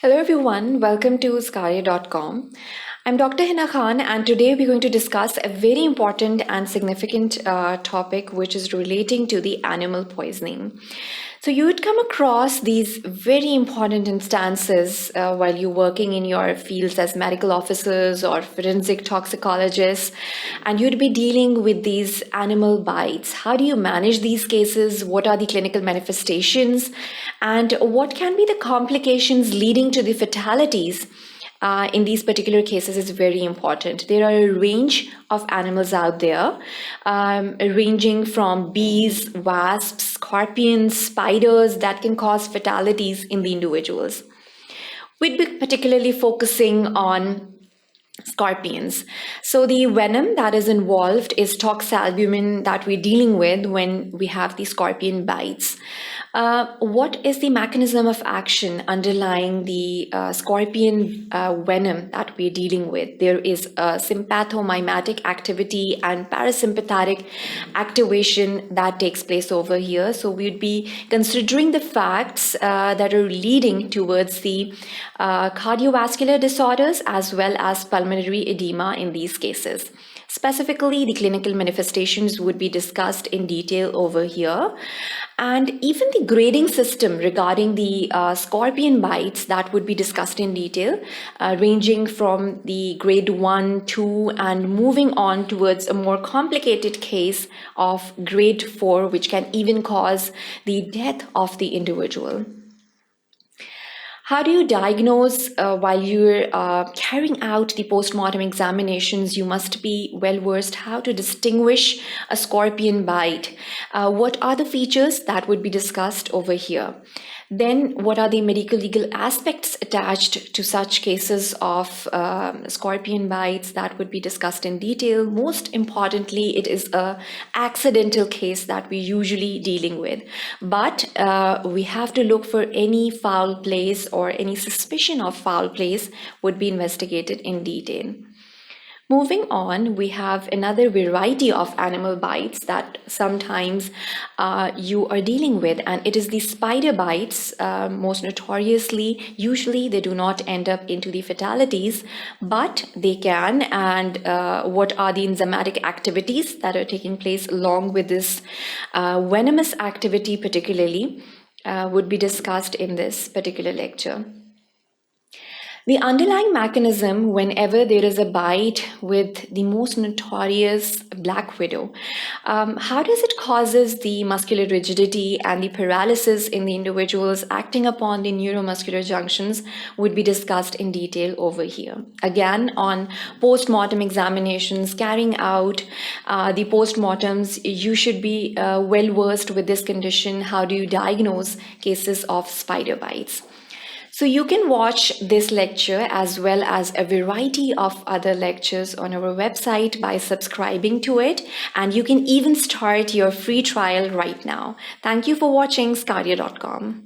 Hello everyone, welcome to Skaria.com. I'm Dr. Hina Khan, and today we're going to discuss a very important and significant topic which is relating to the animal poisoning. So, you would come across these very important instances while you're working in your fields as medical officers or forensic toxicologists, and you'd be dealing with these animal bites. How do you manage these cases? What are the clinical manifestations? And what can be the complications leading to the fatalities? In these particular cases is very important. There are a range of animals out there, ranging from bees, wasps, scorpions, spiders that can cause fatalities in the individuals. We'd be particularly focusing on scorpions. So the venom that is involved is toxalbumin that we're dealing with when we have the scorpion bites. What is the mechanism of action underlying the scorpion venom that we're dealing with? There is a sympathomimetic activity and parasympathetic activation that takes place over here. So we'd be considering the facts that are leading towards the cardiovascular disorders as well as pulmonary edema in these cases. Specifically, the clinical manifestations would be discussed in detail over here. And even the grading system regarding the scorpion bites that would be discussed in detail, ranging from the grade 1, 2, and moving on towards a more complicated case of grade 4, which can even cause the death of the individual. How do you diagnose while you're carrying out the postmortem examinations? You must be well versed how to distinguish a scorpion bite. What are the features that would be discussed over here? Then, what are the medical legal aspects attached to such cases of scorpion bites that would be discussed in detail? Most importantly, it is a accidental case that we're usually dealing with. But we have to look for any foul plays or any suspicion of foul plays would be investigated in detail. Moving on, we have another variety of animal bites that sometimes you are dealing with, and it is the spider bites. Most notoriously, usually they do not end up into the fatalities, but they can. And what are the enzymatic activities that are taking place along with this venomous activity particularly would be discussed in this particular lecture. The underlying mechanism whenever there is a bite with the most notorious black widow, how does it causes the muscular rigidity and the paralysis in the individuals acting upon the neuromuscular junctions would be discussed in detail over here. Again, on post-mortem examinations, carrying out the post-mortems, you should be well versed with this condition. How do you diagnose cases of spider bites? So you can watch this lecture as well as a variety of other lectures on our website by subscribing to it, and you can even start your free trial right now. Thank you for watching Skaria.com.